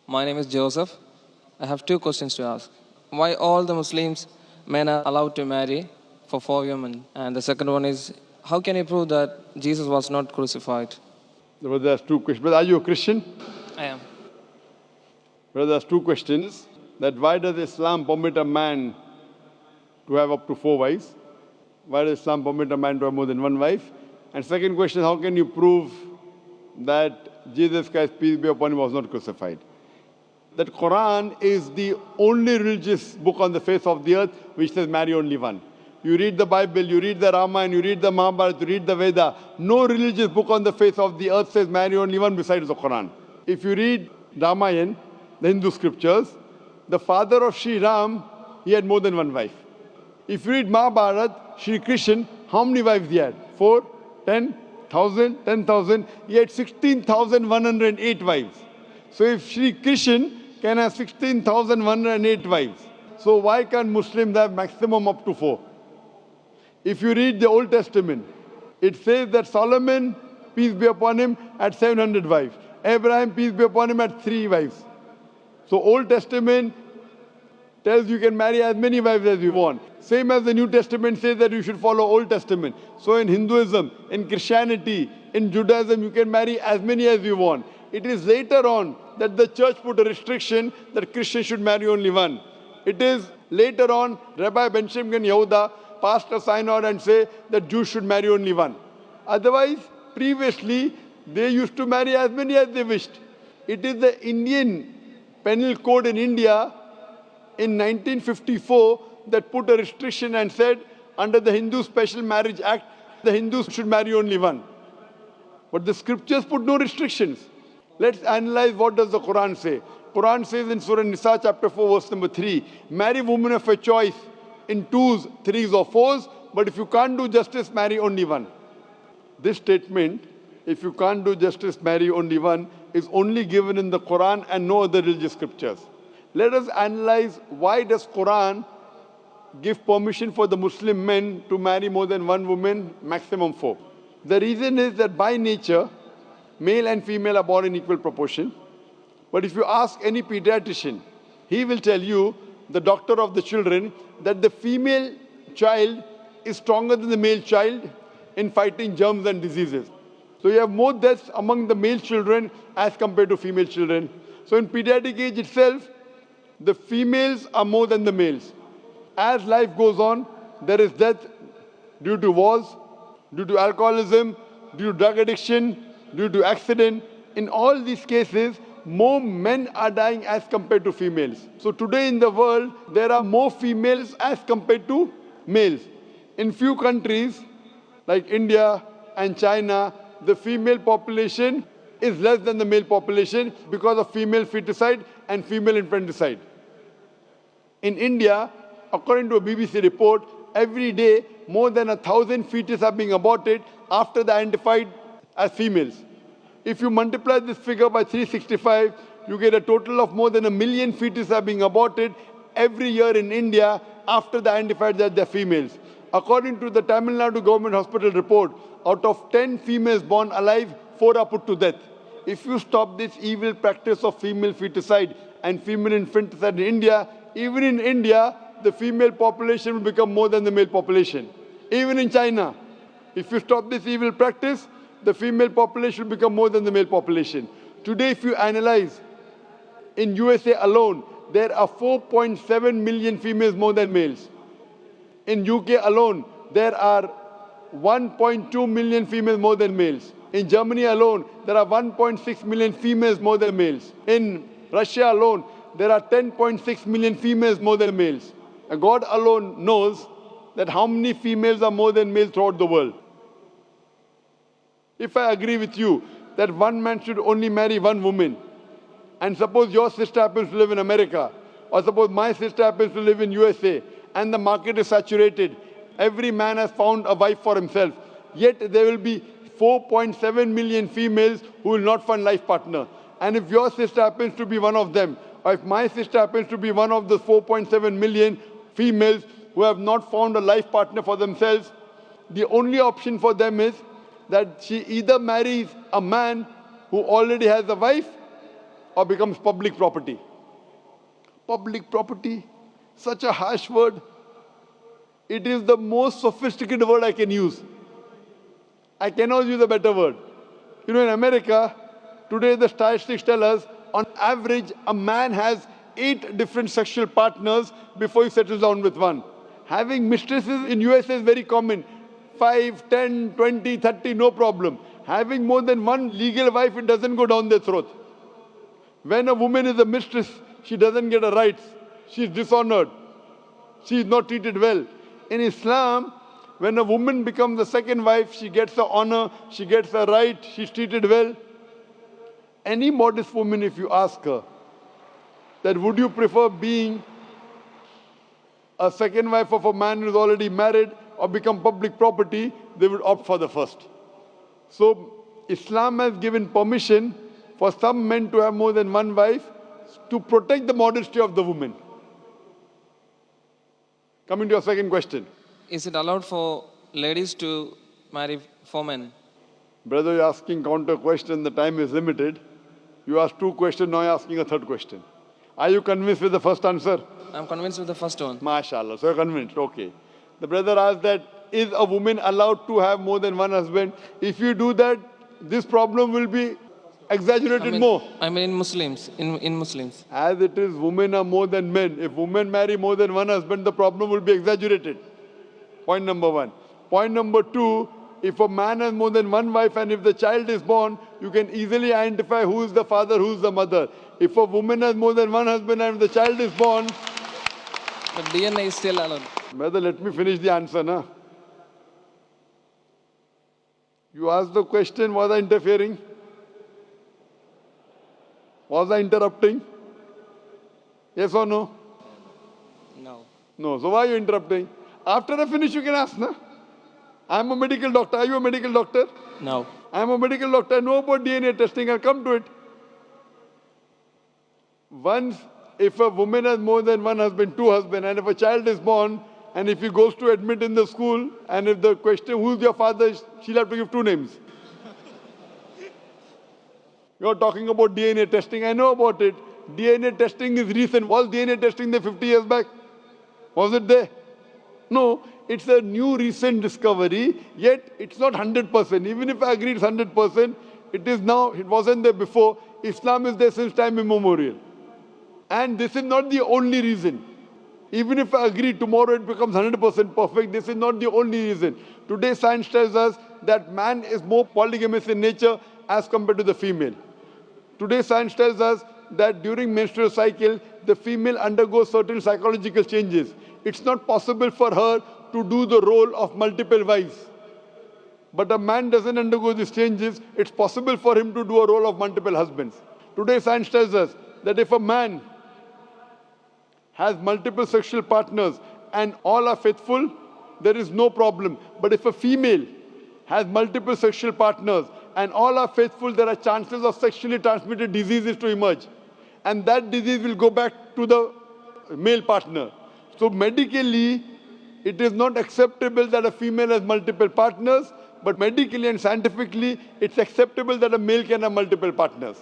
My name is Joseph. I have two questions to ask. Why all the Muslims men are allowed to marry for 4 women? And the second one is, how can you prove that Jesus was not crucified? Brother, there's two questions. Brother, are you a Christian? I am. Brother, there's two questions. That why does Islam permit a man to have up to 4 wives? Why does Islam permit a man to have more than one wife? And second question, how can you prove that Jesus Christ, peace be upon him, was not crucified? That Quran is the only religious book on the face of the earth which says marry only one. You read the Bible, you read the Ramayana, you read the Mahabharata, you read the Veda. No religious book on the face of the earth says marry only one besides the Quran. If you read Ramayana, the Hindu scriptures, the father of Sri Ram, he had more than one wife. If you read Mahabharata, Sri Krishna, how many wives he had? 4, 10, 1,000, 10,000. He had 16,108 wives. So if Sri Krishna can have 16,108 wives, so why can't Muslims have maximum up to 4? If you read the Old Testament, it says that Solomon, peace be upon him, had 700 wives. Abraham, peace be upon him, had 3 wives. So Old Testament tells you can marry as many wives as you want. Same as the New Testament says that you should follow Old Testament. So in Hinduism, in Christianity, in Judaism, you can marry as many as you want. It is later on that the church put a restriction that Christians should marry only one. It is later on Rabbi Ben Shimon Yehuda passed a synod and say that Jews should marry only one. Otherwise, previously, they used to marry as many as they wished. It is the Indian Penal Code in India in 1954 that put a restriction and said under the Hindu Special Marriage Act, the Hindus should marry only one. But the scriptures put no restrictions. Let's analyze what does the Quran say. Quran says in Surah Nisa chapter 4 verse number 3, marry women of your choice in 2s, 3s or 4s, but if you can't do justice, marry only one. This statement, if you can't do justice, marry only one, is only given in the Quran and no other religious scriptures. Let us analyze why does Quran give permission for the Muslim men to marry more than one woman, maximum 4. The reason is that by nature, male and female are born in equal proportion. But if you ask any pediatrician, he will tell you, the doctor of the children, that the female child is stronger than the male child in fighting germs and diseases. So you have more deaths among the male children as compared to female children. So in pediatric age itself, the females are more than the males. As life goes on, there is death due to wars, due to alcoholism, due to drug addiction, due to accident. In all these cases, more men are dying as compared to females. So today in the world, there are more females as compared to males. In few countries, like India and China, the female population is less than the male population because of female feticide and female infanticide. In India, according to a BBC report, every day more than 1,000 fetuses are being aborted after they are identified as females. If you multiply this figure by 365, you get a total of more than 1 million fetuses are being aborted every year in India after they are identified that they are females. According to the Tamil Nadu Government Hospital report, out of 10 females born alive, 4 are put to death. If you stop this evil practice of female feticide and female infanticide in India, even in India, the female population will become more than the male population. Even in China, if you stop this evil practice, the female population will become more than the male population. Today, if you analyze, in USA alone, there are 4.7 million females more than males. In UK alone, there are 1.2 million females more than males. In Germany alone, there are 1.6 million females more than males. In Russia alone, there are 10.6 million females more than males. And God alone knows that how many females are more than males throughout the world. If I agree with you that one man should only marry one woman, and suppose your sister happens to live in America, or suppose my sister happens to live in USA, and the market is saturated, every man has found a wife for himself, yet there will be 4.7 million females who will not find life partner. And if your sister happens to be one of them, or if my sister happens to be one of the 4.7 million females who have not found a life partner for themselves, the only option for them is that she either marries a man who already has a wife, or becomes public property? Public property, such a harsh word. It is the most sophisticated word I can use. I cannot use a better word. You know, in America, today the statistics tell us, on average, a man has 8 different sexual partners before he settles down with one. Having mistresses in USA is very common. 5, 10, 20, 30, no problem. Having more than one legal wife, it doesn't go down their throat. When a woman is a mistress, she doesn't get her rights. She is dishonored. She is not treated well. In Islam, when a woman becomes the second wife, she gets her honor, she gets her right, she's treated well. Any modest woman, if you ask her, that would you prefer being a second wife of a man who's already married or become public property, they would opt for the first. So Islam has given permission for some men to have more than one wife to protect the modesty of the woman. Coming to your second question. Is it allowed for ladies to marry for men? Brother, you're asking counter question, the time is limited. You asked 2 questions, now you're asking a 3rd question. Are you convinced with the first answer? I'm convinced with the first one. MashaAllah, so you're convinced, okay. The brother asked that, is a woman allowed to have more than one husband? If you do that, this problem will be exaggerated more. I mean in Muslims, in Muslims. As it is, women are more than men. If women marry more than one husband, the problem will be exaggerated. Point number 1. Point number 2, if a man has more than one wife and if the child is born, you can easily identify who is the father, who is the mother. If a woman has more than one husband and if the child is born... But DNA is still allowed. Brother, let me finish the answer, na? You asked the question, was I interfering? Was I interrupting? Yes or no? No. No. So why are you interrupting? After I finish, you can ask, na? I'm a medical doctor. Are you a medical doctor? No. I'm a medical doctor. I know about DNA testing. I'll come to it. Once, if a woman has more than one husband, 2 husbands, and if a child is born, and if he goes to admit in the school, and if the question, who's your father, she'll have to give 2 names. You're talking about DNA testing. I know about it. DNA testing is recent. Was DNA testing there 50 years back? Was it there? No. It's a new recent discovery, yet it's not 100%. Even if I agree it's 100%, it is now, it wasn't there before. Islam is there since time immemorial. And this is not the only reason. Even if I agree tomorrow it becomes 100% perfect, this is not the only reason. Today science tells us that man is more polygamous in nature as compared to the female. Today science tells us that during menstrual cycle, the female undergoes certain psychological changes. It's not possible for her to do the role of multiple wives. But a man doesn't undergo these changes. It's possible for him to do a role of multiple husbands. Today science tells us that if a man has multiple sexual partners and all are faithful, there is no problem. But if a female has multiple sexual partners and all are faithful, there are chances of sexually transmitted diseases to emerge. And that disease will go back to the male partner. So medically, it is not acceptable that a female has multiple partners, but medically and scientifically, it's acceptable that a male can have multiple partners.